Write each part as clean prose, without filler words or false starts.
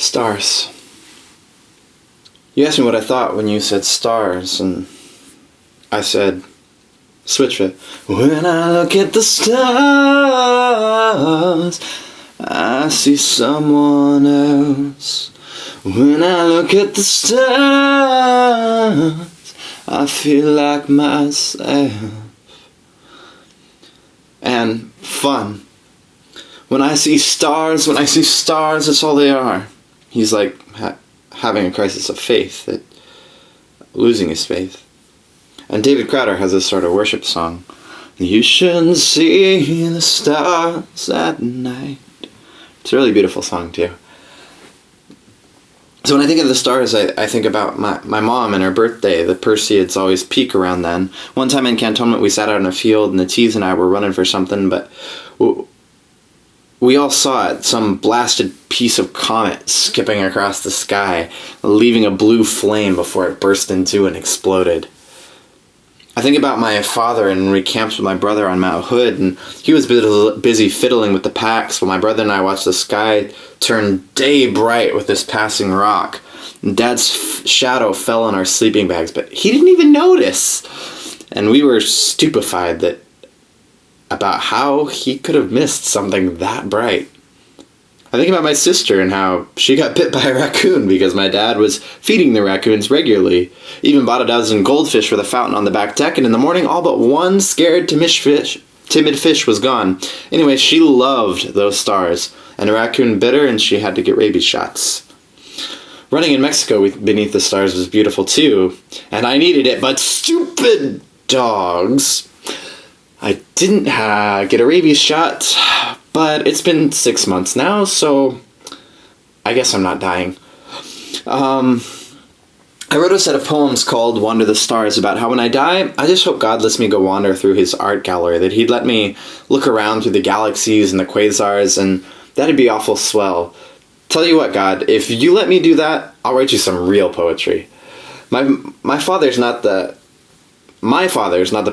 Stars. You asked me what I thought when you said stars, and I said, switch it. When I look at the stars, I see someone else. When I look at the stars, I feel like myself. And fun. When I see stars, that's all they are. He's like having a crisis of faith, losing his faith. And David Crowder has this sort of worship song. You shouldn't see the stars at night. It's a really beautiful song too. So when I think of the stars, I think about my mom and her birthday. The Perseids always peak around then. One time in Cantonment, we sat out in a field, and the T's and I were running for something, but we all saw it, some blasted piece of comet skipping across the sky, leaving a blue flame before it burst into and exploded. I think about my father and recamps with my brother on Mount Hood, and he was busy fiddling with the packs while my brother and I watched the sky turn day bright with this passing rock. And Dad's shadow fell on our sleeping bags, but he didn't even notice. And we were stupefied about how he could have missed something that bright. I think about my sister and how she got bit by a raccoon because my dad was feeding the raccoons regularly. Even bought a dozen goldfish for the fountain on the back deck, and in the morning all but one scared timid fish was gone. Anyway, she loved those stars, and a raccoon bit her and she had to get rabies shots. Running in Mexico beneath the stars was beautiful too, and I needed it, but stupid dogs. I didn't get a rabies shot, but it's been 6 months now, so I guess I'm not dying. I wrote a set of poems called Wander the Stars about how when I die, I just hope God lets me go wander through his art gallery, that he'd let me look around through the galaxies and the quasars, and that'd be awful swell. Tell you what, God, if you let me do that, I'll write you some real poetry. My father's not the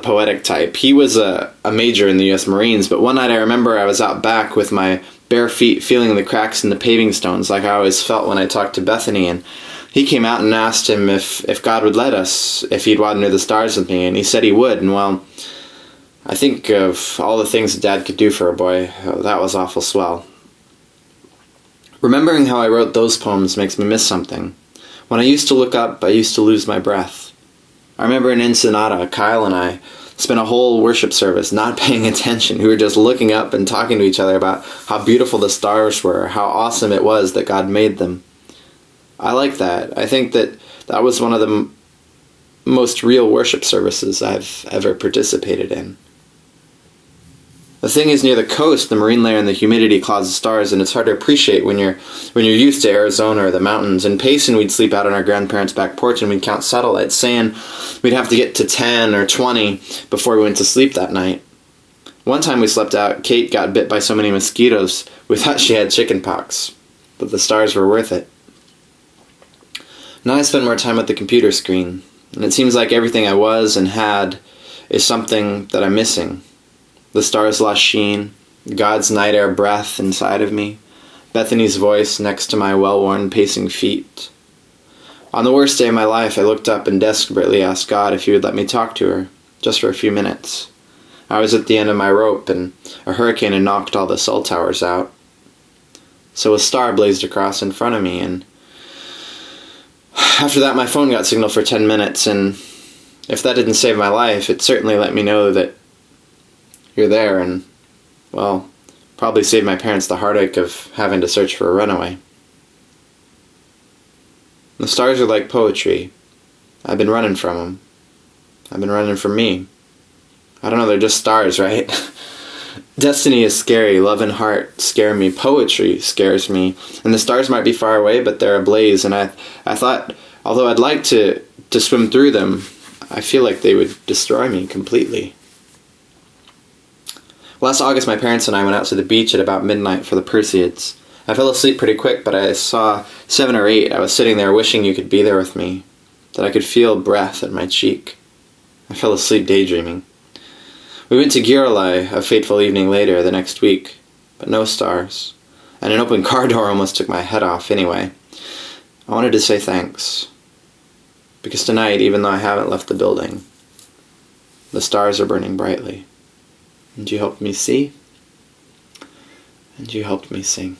poetic type. He was a major in the U.S. Marines, but one night I remember I was out back with my bare feet feeling the cracks in the paving stones like I always felt when I talked to Bethany, and he came out and asked him if God would let us, if he'd wander the stars with me, and he said he would, and well, I think of all the things Dad could do for a boy. That was awful swell. Remembering how I wrote those poems makes me miss something. When I used to look up, I used to lose my breath. I remember in Ensenada, Kyle and I spent a whole worship service not paying attention. We were just looking up and talking to each other about how beautiful the stars were, how awesome it was that God made them. I like that. I think that was one of the most real worship services I've ever participated in. The thing is, near the coast, the marine layer and the humidity clouds the stars, and it's hard to appreciate when you're used to Arizona or the mountains. In Payson, we'd sleep out on our grandparents' back porch and we'd count satellites, saying we'd have to get to 10 or 20 before we went to sleep that night. One time we slept out, Kate got bit by so many mosquitoes, we thought she had chicken pox, but the stars were worth it. Now I spend more time at the computer screen, and it seems like everything I was and had is something that I'm missing. The stars' lost sheen, God's night air breath inside of me, Bethany's voice next to my well-worn pacing feet. On the worst day of my life, I looked up and desperately asked God if he would let me talk to her, just for a few minutes. I was at the end of my rope, and a hurricane had knocked all the cell towers out. So a star blazed across in front of me, and after that my phone got signal for 10 minutes, and if that didn't save my life, it certainly let me know that you're there, and, well, probably saved my parents the heartache of having to search for a runaway. The stars are like poetry. I've been running from them. I've been running from me. I don't know, they're just stars, right? Destiny is scary. Love and heart scare me. Poetry scares me. And the stars might be far away, but they're ablaze. And I thought, although I'd like to swim through them, I feel like they would destroy me completely. Last August, my parents and I went out to the beach at about midnight for the Perseids. I fell asleep pretty quick, but I saw 7 or 8. I was sitting there wishing you could be there with me, that I could feel breath at my cheek. I fell asleep daydreaming. We went to Girolai a fateful evening later the next week, but no stars. and an open car door almost took my head off anyway. I wanted to say thanks. Because tonight, even though I haven't left the building, the stars are burning brightly. And you helped me see, and you helped me sing.